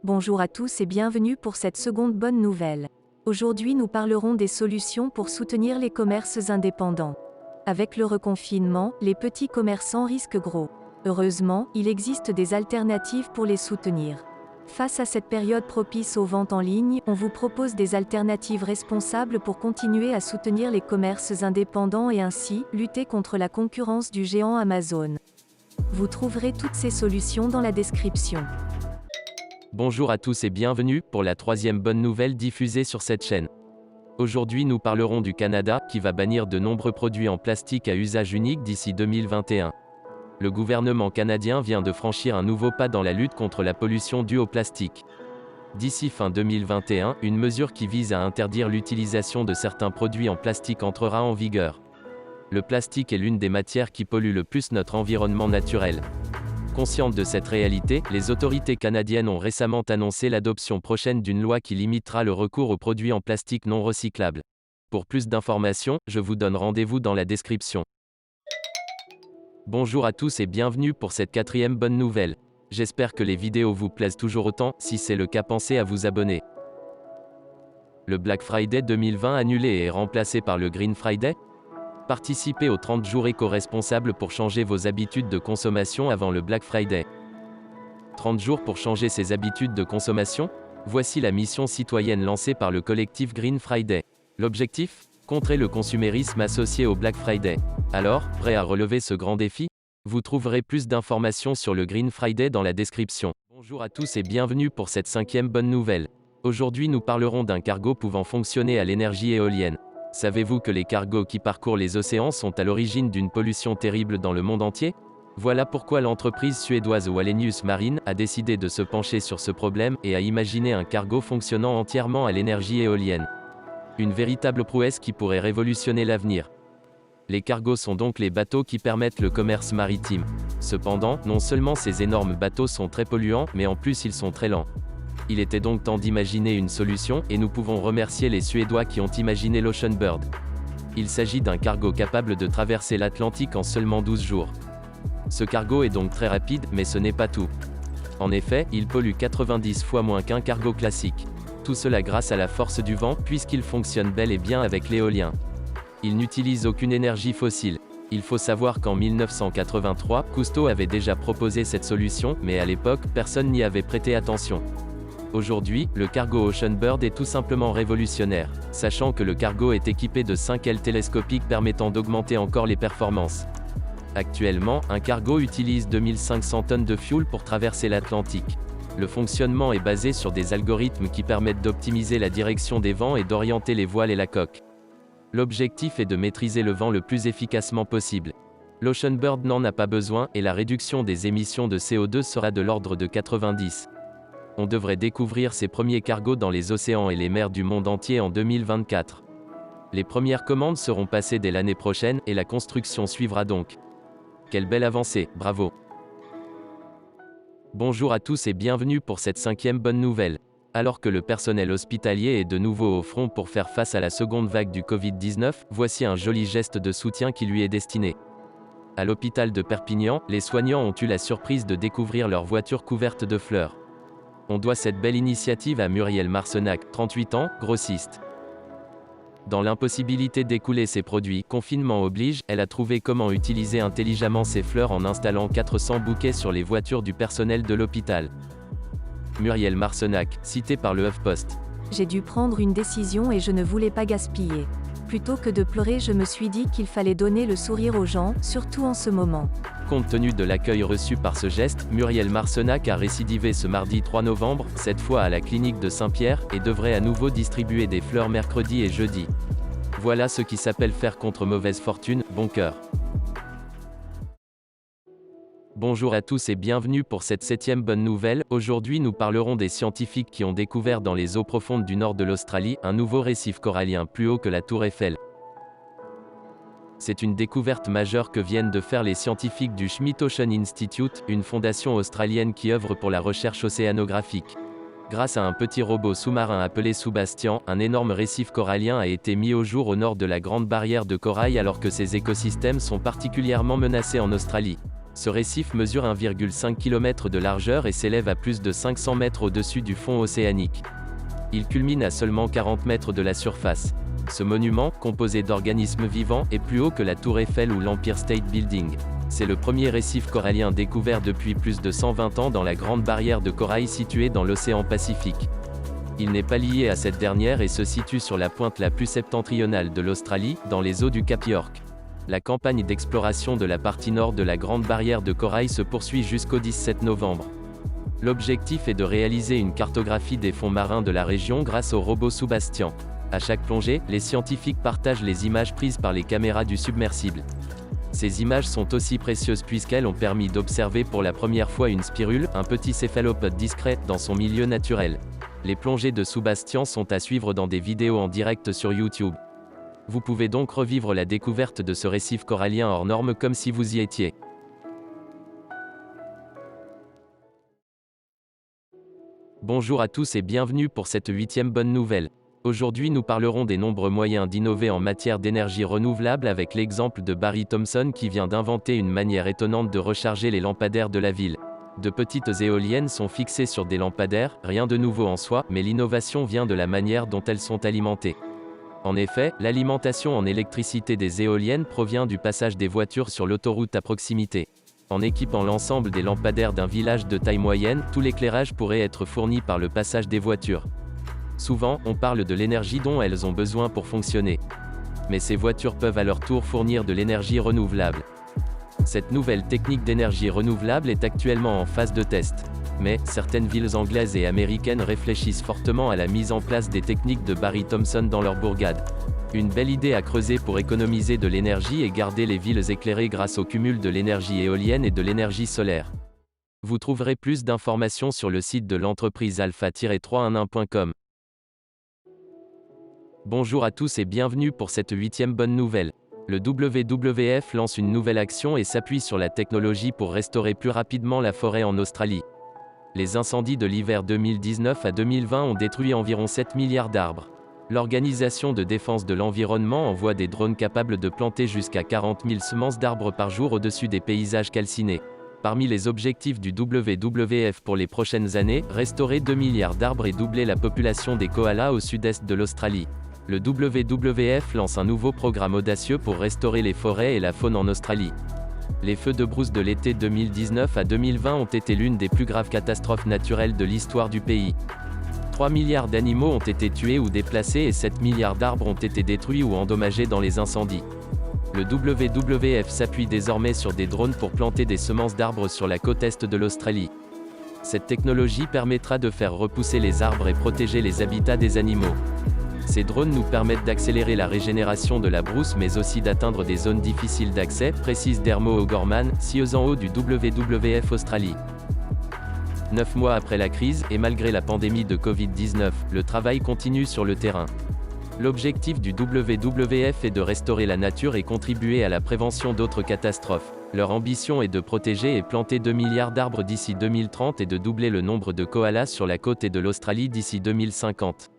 Bonjour à tous et bienvenue pour cette seconde bonne nouvelle. Aujourd'hui nous parlerons des solutions pour soutenir les commerces indépendants. Avec le reconfinement, les petits commerçants risquent gros. Heureusement, il existe des alternatives pour les soutenir. Face à cette période propice aux ventes en ligne, on vous propose des alternatives responsables pour continuer à soutenir les commerces indépendants et ainsi lutter contre la concurrence du géant Amazon. Vous trouverez toutes ces solutions dans la description. Bonjour à tous et bienvenue pour la troisième bonne nouvelle diffusée sur cette chaîne. Aujourd'hui nous parlerons du Canada, qui va bannir de nombreux produits en plastique à usage unique d'ici 2021. Le gouvernement canadien vient de franchir un nouveau pas dans la lutte contre la pollution due au plastique. D'ici fin 2021, une mesure qui vise à interdire l'utilisation de certains produits en plastique entrera en vigueur. Le plastique est l'une des matières qui polluent le plus notre environnement naturel. Conscientes de cette réalité, les autorités canadiennes ont récemment annoncé l'adoption prochaine d'une loi qui limitera le recours aux produits en plastique non recyclables. Pour plus d'informations, je vous donne rendez-vous dans la description. Bonjour à tous et bienvenue pour cette quatrième bonne nouvelle. J'espère que les vidéos vous plaisent toujours autant, si c'est le cas pensez à vous abonner. Le Black Friday 2020 annulé et remplacé par le Green Friday ? Participez aux 30 jours éco-responsables pour changer vos habitudes de consommation avant le Black Friday. 30 jours pour changer ses habitudes de consommation ? Voici la mission citoyenne lancée par le collectif Green Friday. L'objectif ? Contrer le consumérisme associé au Black Friday. Alors, prêt à relever ce grand défi ? Vous trouverez plus d'informations sur le Green Friday dans la description. Bonjour à tous et bienvenue pour cette cinquième bonne nouvelle. Aujourd'hui nous parlerons d'un cargo pouvant fonctionner à l'énergie éolienne. Savez-vous que les cargos qui parcourent les océans sont à l'origine d'une pollution terrible dans le monde entier ? Voilà pourquoi l'entreprise suédoise Wallenius Marine a décidé de se pencher sur ce problème et a imaginé un cargo fonctionnant entièrement à l'énergie éolienne. Une véritable prouesse qui pourrait révolutionner l'avenir. Les cargos sont donc les bateaux qui permettent le commerce maritime. Cependant, non seulement ces énormes bateaux sont très polluants, mais en plus ils sont très lents. Il était donc temps d'imaginer une solution, et nous pouvons remercier les Suédois qui ont imaginé l'Ocean Bird. Il s'agit d'un cargo capable de traverser l'Atlantique en seulement 12 jours. Ce cargo est donc très rapide, mais ce n'est pas tout. En effet, il pollue 90 fois moins qu'un cargo classique. Tout cela grâce à la force du vent, puisqu'il fonctionne bel et bien avec l'éolien. Il n'utilise aucune énergie fossile. Il faut savoir qu'en 1983, Cousteau avait déjà proposé cette solution, mais à l'époque, personne n'y avait prêté attention. Aujourd'hui, le cargo Ocean Bird est tout simplement révolutionnaire, sachant que le cargo est équipé de 5 ailes télescopiques permettant d'augmenter encore les performances. Actuellement, un cargo utilise 2500 tonnes de fuel pour traverser l'Atlantique. Le fonctionnement est basé sur des algorithmes qui permettent d'optimiser la direction des vents et d'orienter les voiles et la coque. L'objectif est de maîtriser le vent le plus efficacement possible. L'Ocean Bird n'en a pas besoin, et la réduction des émissions de CO2 sera de l'ordre de 90. On devrait découvrir ces premiers cargos dans les océans et les mers du monde entier en 2024. Les premières commandes seront passées dès l'année prochaine, et la construction suivra donc. Quelle belle avancée, bravo! Bonjour à tous et bienvenue pour cette cinquième bonne nouvelle. Alors que le personnel hospitalier est de nouveau au front pour faire face à la seconde vague du Covid-19, voici un joli geste de soutien qui lui est destiné. À l'hôpital de Perpignan, les soignants ont eu la surprise de découvrir leur voiture couverte de fleurs. On doit cette belle initiative à Muriel Marcenac, 38 ans, grossiste. Dans l'impossibilité d'écouler ses produits, confinement oblige, elle a trouvé comment utiliser intelligemment ces fleurs en installant 400 bouquets sur les voitures du personnel de l'hôpital. Muriel Marcenac, citée par le HuffPost. J'ai dû prendre une décision et je ne voulais pas gaspiller. Plutôt que de pleurer, je me suis dit qu'il fallait donner le sourire aux gens, surtout en ce moment. Compte tenu de l'accueil reçu par ce geste, Muriel Marcenac a récidivé ce mardi 3 novembre, cette fois à la clinique de Saint-Pierre, et devrait à nouveau distribuer des fleurs mercredi et jeudi. Voilà ce qui s'appelle faire contre mauvaise fortune, bon cœur. Bonjour à tous et bienvenue pour cette septième bonne nouvelle. Aujourd'hui nous parlerons des scientifiques qui ont découvert dans les eaux profondes du nord de l'Australie, un nouveau récif corallien plus haut que la tour Eiffel. C'est une découverte majeure que viennent de faire les scientifiques du Schmidt Ocean Institute, une fondation australienne qui œuvre pour la recherche océanographique. Grâce à un petit robot sous-marin appelé Soubastian, un énorme récif corallien a été mis au jour au nord de la Grande Barrière de Corail alors que ces écosystèmes sont particulièrement menacés en Australie. Ce récif mesure 1,5 km de largeur et s'élève à plus de 500 mètres au-dessus du fond océanique. Il culmine à seulement 40 mètres de la surface. Ce monument, composé d'organismes vivants, est plus haut que la Tour Eiffel ou l'Empire State Building. C'est le premier récif corallien découvert depuis plus de 120 ans dans la Grande Barrière de Corail située dans l'océan Pacifique. Il n'est pas lié à cette dernière et se situe sur la pointe la plus septentrionale de l'Australie, dans les eaux du Cap York. La campagne d'exploration de la partie nord de la Grande Barrière de Corail se poursuit jusqu'au 17 novembre. L'objectif est de réaliser une cartographie des fonds marins de la région grâce au robot Soubastian. À chaque plongée, les scientifiques partagent les images prises par les caméras du submersible. Ces images sont aussi précieuses puisqu'elles ont permis d'observer pour la première fois une spirule, un petit céphalopode discret, dans son milieu naturel. Les plongées de Soubastian sont à suivre dans des vidéos en direct sur YouTube. Vous pouvez donc revivre la découverte de ce récif corallien hors norme comme si vous y étiez. Bonjour à tous et bienvenue pour cette 8e bonne nouvelle. Aujourd'hui nous parlerons des nombreux moyens d'innover en matière d'énergie renouvelable avec l'exemple de Barry Thompson qui vient d'inventer une manière étonnante de recharger les lampadaires de la ville. De petites éoliennes sont fixées sur des lampadaires, rien de nouveau en soi, mais l'innovation vient de la manière dont elles sont alimentées. En effet, l'alimentation en électricité des éoliennes provient du passage des voitures sur l'autoroute à proximité. En équipant l'ensemble des lampadaires d'un village de taille moyenne, tout l'éclairage pourrait être fourni par le passage des voitures. Souvent, on parle de l'énergie dont elles ont besoin pour fonctionner. Mais ces voitures peuvent à leur tour fournir de l'énergie renouvelable. Cette nouvelle technique d'énergie renouvelable est actuellement en phase de test. Mais, certaines villes anglaises et américaines réfléchissent fortement à la mise en place des techniques de Barry Thompson dans leurs bourgades. Une belle idée à creuser pour économiser de l'énergie et garder les villes éclairées grâce au cumul de l'énergie éolienne et de l'énergie solaire. Vous trouverez plus d'informations sur le site de l'entreprise alpha-311.com. Bonjour à tous et bienvenue pour cette 8e bonne nouvelle. Le WWF lance une nouvelle action et s'appuie sur la technologie pour restaurer plus rapidement la forêt en Australie. Les incendies de l'hiver 2019 à 2020 ont détruit environ 7 milliards d'arbres. L'Organisation de défense de l'environnement envoie des drones capables de planter jusqu'à 40 000 semences d'arbres par jour au-dessus des paysages calcinés. Parmi les objectifs du WWF pour les prochaines années, restaurer 2 milliards d'arbres et doubler la population des koalas au sud-est de l'Australie. Le WWF lance un nouveau programme audacieux pour restaurer les forêts et la faune en Australie. Les feux de brousse de l'été 2019 à 2020 ont été l'une des plus graves catastrophes naturelles de l'histoire du pays. 3 milliards d'animaux ont été tués ou déplacés et 7 milliards d'arbres ont été détruits ou endommagés dans les incendies. Le WWF s'appuie désormais sur des drones pour planter des semences d'arbres sur la côte est de l'Australie. Cette technologie permettra de faire repousser les arbres et protéger les habitats des animaux. Ces drones nous permettent d'accélérer la régénération de la brousse mais aussi d'atteindre des zones difficiles d'accès, précise Dermo O'Gorman, CEO du WWF Australie. 9 mois après la crise, et malgré la pandémie de Covid-19, le travail continue sur le terrain. L'objectif du WWF est de restaurer la nature et contribuer à la prévention d'autres catastrophes. Leur ambition est de protéger et planter 2 milliards d'arbres d'ici 2030 et de doubler le nombre de koalas sur la côte est de l'Australie d'ici 2050.